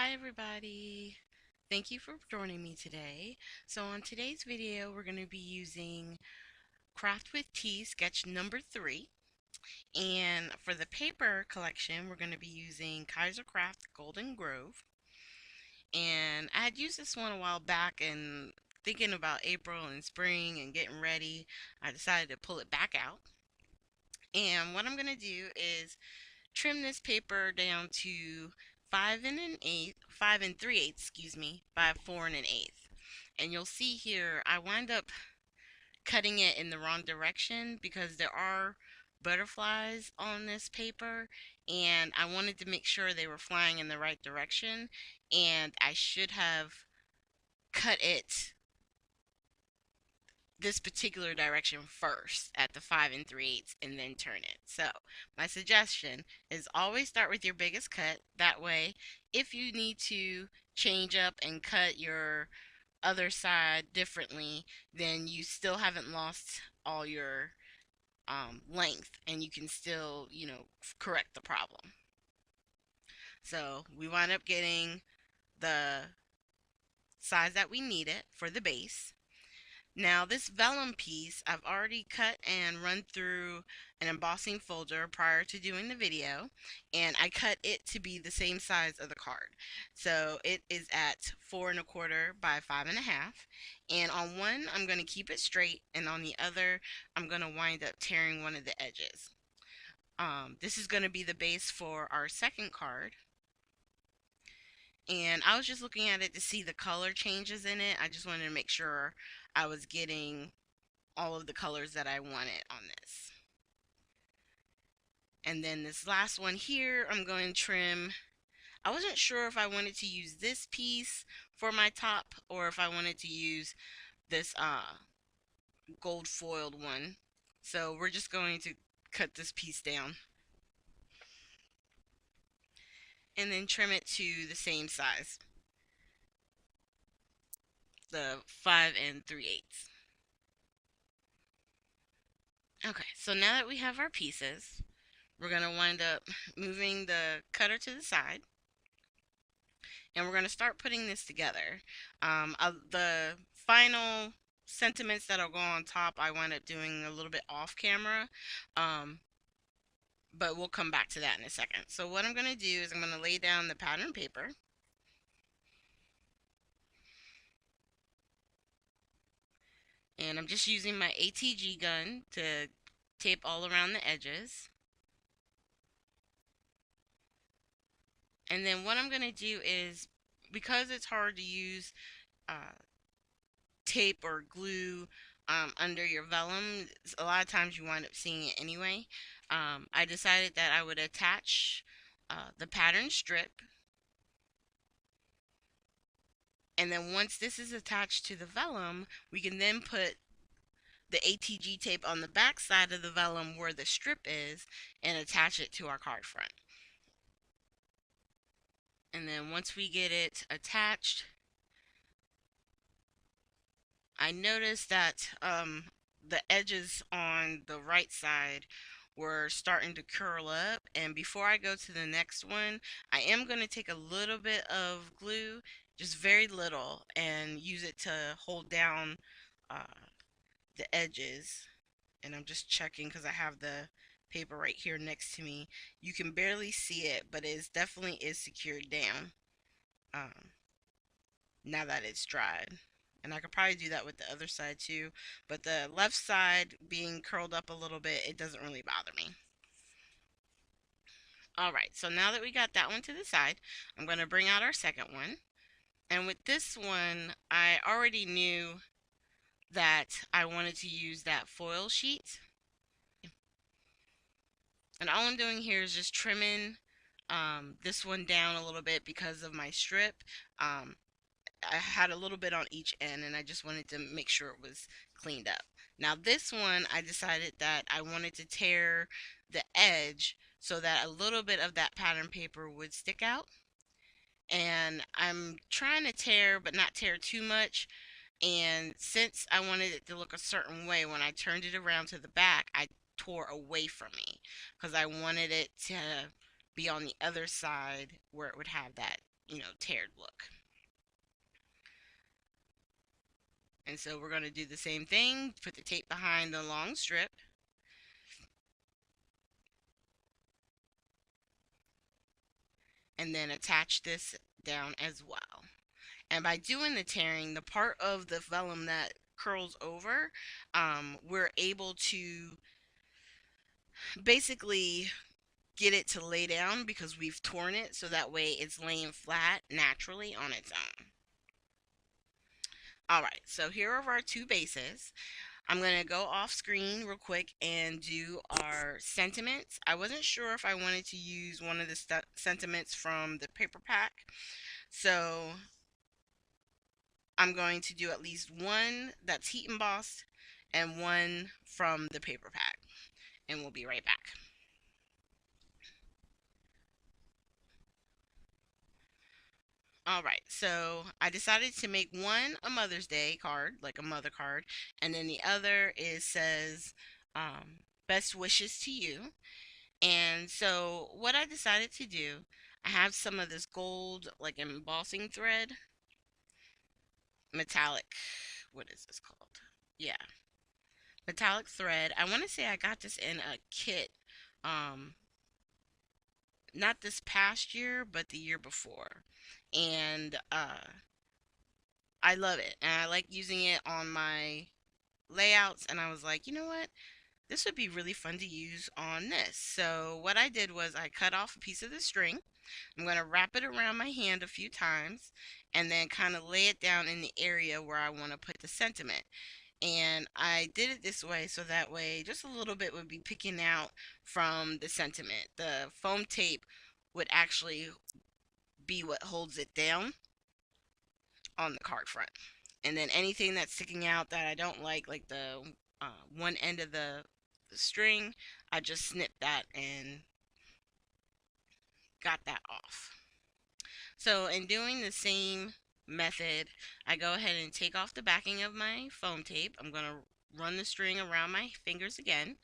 Hi everybody. Thank you for joining me today. So on today's video, we're going to be using Craft with Tea sketch number 3. And for the paper collection, we're going to be using Kaiser Craft Golden Grove. And I had used this one a while back, and thinking about April and spring and getting ready, I decided to pull it back out. And what I'm going to do is trim this paper down to 5 and 3/8, excuse me, by 4 and an eighth. And you'll see here, I wind up cutting it in the wrong direction because there are butterflies on this paper, and I wanted to make sure they were flying in the right direction, and I should have cut it this particular direction first at the 5 and 3/8 and then turn it. So my suggestion is always start with your biggest cut. That way, if you need to change up and cut your other side differently, then you still haven't lost all your length, and you can still, correct the problem. So we wind up getting the size that we need it for the base. Now this vellum piece I've already cut and run through an embossing folder prior to doing the video, and I cut it to be the same size of the card. So it is at 4 1/4 by 5 1/2, and on one I'm going to keep it straight, and on the other I'm going to wind up tearing one of the edges. This is going to be the base for our second card. And I was just looking at it to see the color changes in it. I just wanted to make sure I was getting all of the colors that I wanted on this. And then this last one here, I'm going to trim. I wasn't sure if I wanted to use this piece for my top or if I wanted to use this gold foiled one. So we're just going to cut this piece down and then trim it to the same size, the 5 and 3/8. Okay, so now that we have our pieces, we're going to wind up moving the cutter to the side, and we're going to start putting this together. The final sentiments that'll go on top, I wind up doing a little bit off camera, but we'll come back to that in a second. So what I'm going to do is I'm going to lay down the pattern paper. And I'm just using my ATG gun to tape all around the edges. And then what I'm going to do is, because it's hard to use tape or glue under your vellum, a lot of times you wind up seeing it anyway. I decided that I would attach the pattern strip, and then once this is attached to the vellum, we can then put the ATG tape on the back side of the vellum where the strip is and attach it to our card front. And then once we get it attached, I noticed that the edges on the right side were starting to curl up, and before I go to the next one, I am going to take a little bit of glue, just very little, and use it to hold down uh, the edges. And I'm just checking because I have the paper right here next to me. You can barely see it, but it definitely is secured down now that it's dried. And I could probably do that with the other side too, but the left side being curled up a little bit, it doesn't really bother me. Alright, so now that we got that one to the side, I'm going to bring out our second one. And with this one, I already knew that I wanted to use that foil sheet. And all I'm doing here is just trimming this one down a little bit because of my strip. I had a little bit on each end, and I just wanted to make sure it was cleaned up. Now this one, I decided that I wanted to tear the edge so that a little bit of that pattern paper would stick out. And I'm trying to tear, but not tear too much. And since I wanted it to look a certain way, when I turned it around to the back, I tore away from me because I wanted it to be on the other side where it would have that teared look. And so we're going to do the same thing, put the tape behind the long strip, and then attach this down as well. And by doing the tearing, the part of the vellum that curls over, we're able to basically get it to lay down because we've torn it, so that way it's laying flat naturally on its own. Alright, so here are our two bases. I'm going to go off screen real quick and do our sentiments. I wasn't sure if I wanted to use one of the sentiments from the paper pack, so I'm going to do at least one that's heat embossed and one from the paper pack, and we'll be right back. All right, so I decided to make one a Mother's Day card, like a mother card, and then the other says best wishes to you. And so what I decided to do, I have some of this gold like embossing thread, metallic, what is this called? Yeah, metallic thread. I want to say I got this in a kit, um, not this past year, but the year before. And I love it. And I like using it on my layouts. And I was like, you know what? This would be really fun to use on this. So what I did was I cut off a piece of the string. I'm going to wrap it around my hand a few times and then kind of lay it down in the area where I want to put the sentiment. And I did it this way so that way just a little bit would be picking out from the sentiment. The foam tape would actually be what holds it down on the card front. And then anything that's sticking out that I don't like the one end of the string, I just snipped that and got that off. So in doing the same method, I go ahead and take off the backing of my foam tape. I'm going to run the string around my fingers again.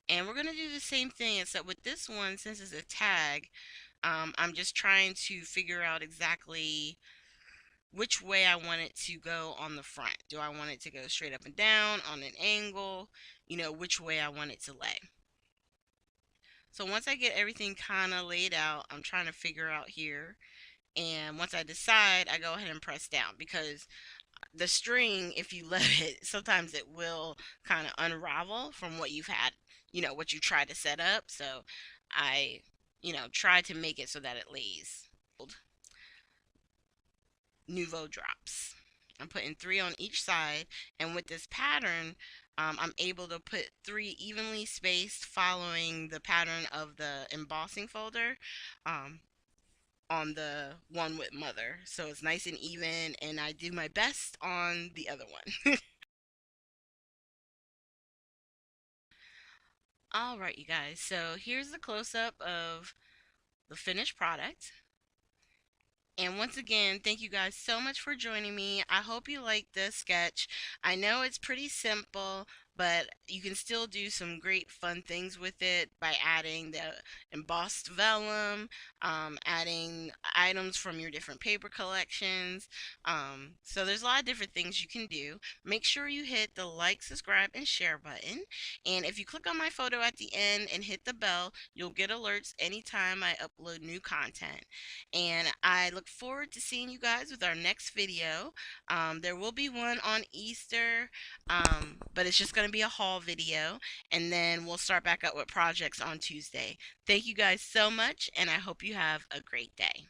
And we're going to do the same thing, except with this one, since it's a tag, I'm just trying to figure out exactly which way I want it to go on the front. Do I want it to go straight up and down, on an angle, which way I want it to lay. So once I get everything kind of laid out, I'm trying to figure out here. And once I decide, I go ahead and press down because the string, if you let it, sometimes it will kind of unravel from what you've had, what you try to set up. So I, try to make it so that it lays. Nouveau drops. I'm putting 3 on each side, and with this pattern, I'm able to put 3 evenly spaced following the pattern of the embossing folder on the one with mother. So it's nice and even, and I do my best on the other one. All right, you guys, so here's the close-up of the finished product. And once again, thank you guys so much for joining me. I hope you like this sketch. I know it's pretty simple, but you can still do some great fun things with it by adding the embossed vellum, adding items from your different paper collections. So there's a lot of different things you can do. Make sure you hit the like, subscribe, and share button. And if you click on my photo at the end and hit the bell, you'll get alerts anytime I upload new content. And I look forward to seeing you guys with our next video. There will be one on Easter, but it's just going to be a haul video, and then we'll start back up with projects on Tuesday. Thank you guys so much, and I hope you have a great day.